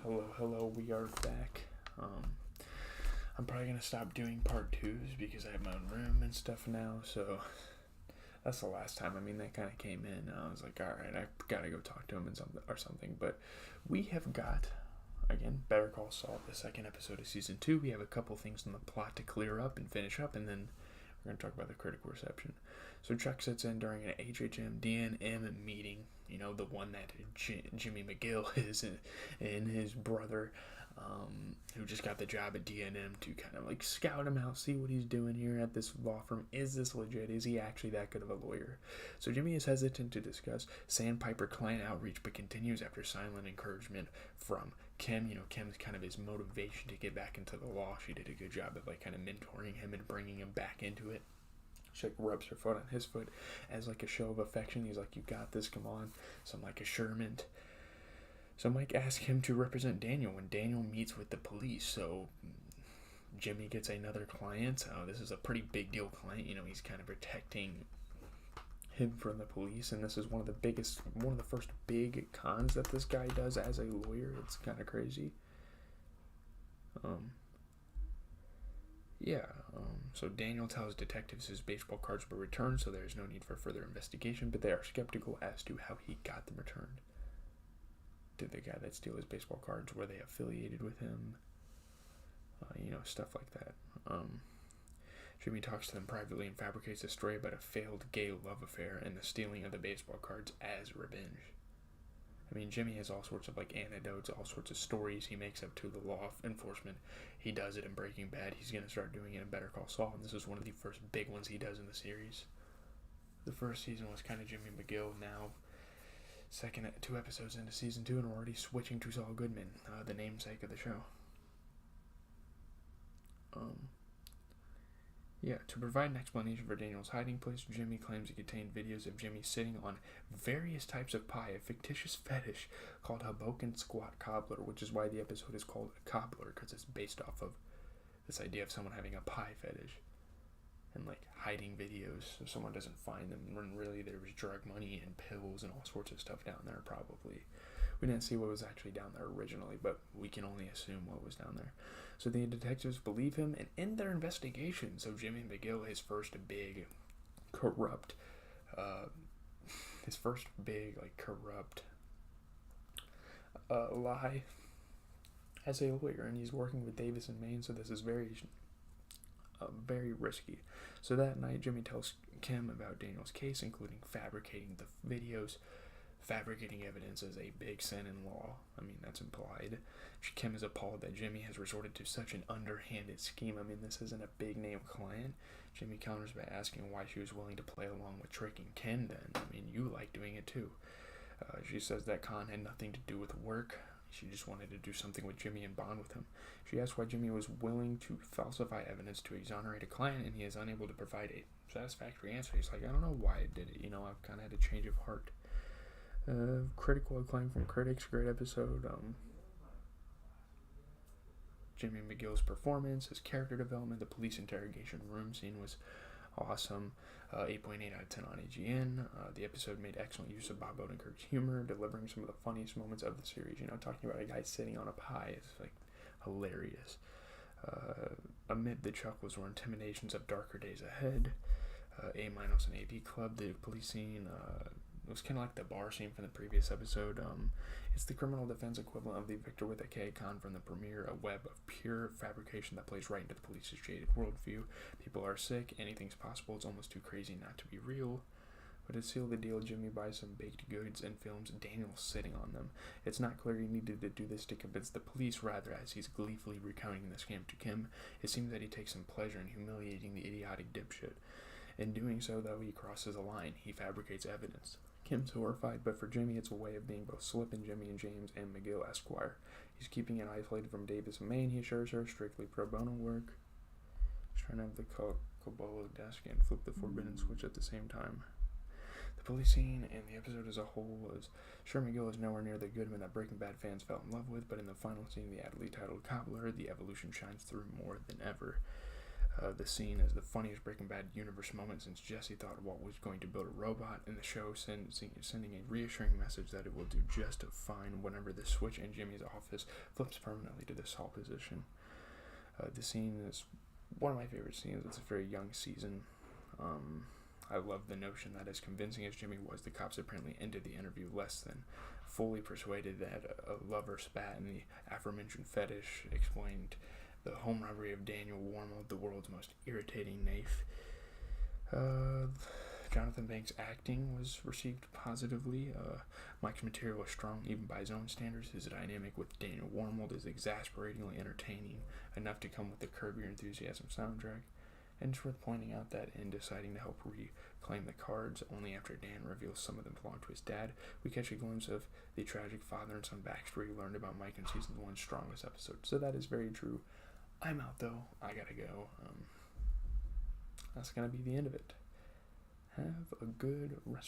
Hello, we are back. I'm probably going to stop doing part twos because I have my own room and stuff now, so that's the last time. That kind of came in. I was like, alright, I got to go talk to him or something, but we have got, again, Better Call Saul, the second episode of Season 2. We have a couple things in the plot to clear up and finish up, and then we're going to talk about the critical reception. So Chuck sits in during an HHM DNM meeting, the one that Jimmy McGill is and his brother, who just got the job at DNM to kind of like scout him out, see what he's doing here at this law firm. Is this legit? Is he actually that good of a lawyer? So Jimmy is hesitant to discuss Sandpiper client outreach, but continues after silent encouragement from Kim. Kim's kind of his motivation to get back into the law. She did a good job of like kind of mentoring him and bringing him back into it. She like rubs her foot on his foot as like a show of affection. He's like, "You got this, come on." Some like assurement. So Mike asks him to represent Daniel when Daniel meets with the police. So Jimmy gets another client. This is a pretty big deal client. He's kind of protecting him from the police, and this is one of the first big cons that this guy does as a lawyer. It's kind of crazy. So Daniel tells detectives his baseball cards were returned, so there is no need for further investigation, but they are skeptical as to how he got them returned. Did the guy that steal his baseball cards, were they affiliated with him? Stuff like that. Jimmy talks to them privately and fabricates a story about a failed gay love affair and the stealing of the baseball cards as revenge. Jimmy has all sorts of like anecdotes, all sorts of stories he makes up to the law enforcement. He does it in Breaking Bad. He's going to start doing it in Better Call Saul, and this is one of the first big ones he does in the series. The first season was kind of Jimmy McGill. Now, second 2 episodes into season 2, and we're already switching to Saul Goodman, the namesake of the show. To provide an explanation for Daniel's hiding place, Jimmy claims it contained videos of Jimmy sitting on various types of pie, a fictitious fetish called Hoboken Squat Cobbler, which is why the episode is called Cobbler, because it's based off of this idea of someone having a pie fetish and like hiding videos so someone doesn't find them, when really there was drug money and pills and all sorts of stuff down there. Probably we didn't see what was actually down there originally, but we can only assume what was down there. So the detectives believe him and end their investigation. So Jimmy McGill, his first big corrupt lie as a lawyer, and he's working with Davis and Maine, so this is very risky. So that night, Jimmy tells Kim about Daniel's case, including fabricating the videos. Fabricating evidence is a big sin in law. That's implied. Kim is appalled that Jimmy has resorted to such an underhanded scheme. This isn't a big name client. Jimmy counters by asking why she was willing to play along with tricking Ken then. You like doing it too. She says that con had nothing to do with work. She just wanted to do something with Jimmy and bond with him. She asks why Jimmy was willing to falsify evidence to exonerate a client, and he is unable to provide a satisfactory answer. He's like, I don't know why I did it. I've kind of had a change of heart. Critical acclaim from critics. Great episode. Jimmy McGill's performance, his character development, the police interrogation room scene was awesome. 8.8 out of 10 on AGN. The episode made excellent use of Bob Odenkirk's humor, delivering some of the funniest moments of the series. Talking about a guy sitting on a pie is like hilarious. Amid the chuckles were intimidations of darker days ahead. A- and AP Club, the police scene. It was kind of like the bar scene from the previous episode. It's the criminal defense equivalent of the Victor with a K con from the premiere, a web of pure fabrication that plays right into the police's jaded worldview. People are sick, anything's possible, it's almost too crazy not to be real. But to seal the deal, Jimmy buys some baked goods and films Daniel sitting on them. It's not clear he needed to do this to convince the police, rather as he's gleefully recounting the scam to Kim, it seems that he takes some pleasure in humiliating the idiotic dipshit. In doing so, though, he crosses a line. He fabricates evidence. Kim's horrified, but for Jimmy, it's a way of being both Slippin' Jimmy and James and McGill Esquire. He's keeping it isolated from Davis and Maine. He assures her strictly pro bono work. He's trying to have the Cobbler desk and flip the forbidden switch at the same time. The police scene and the episode as a whole was sure McGill is nowhere near the Goodman that Breaking Bad fans fell in love with, but in the final scene, the aptly titled Cobbler, the evolution shines through more than ever. The scene is the funniest Breaking Bad universe moment since Jesse thought Walt was going to build a robot, and the show sending a reassuring message that it will do just fine whenever the switch in Jimmy's office flips permanently to the Saul position. The scene is one of my favorite scenes. It's a very young season. I love the notion that as convincing as Jimmy was, the cops apparently ended the interview less than fully persuaded that a lover spat and the aforementioned fetish explained the home robbery of Daniel Warmold, the world's most irritating naif. Jonathan Banks' acting was received positively. Mike's material is strong, even by his own standards. His dynamic with Daniel Warmold is exasperatingly entertaining, enough to come with the Curb Your Enthusiasm soundtrack. And it's worth pointing out that in deciding to help reclaim the cards, only after Dan reveals some of them belong to his dad, we catch a glimpse of the tragic father and son backstory learned about Mike in season 1's strongest episode. So that is very true. I'm out though. I gotta go. That's gonna be the end of it. Have a good rest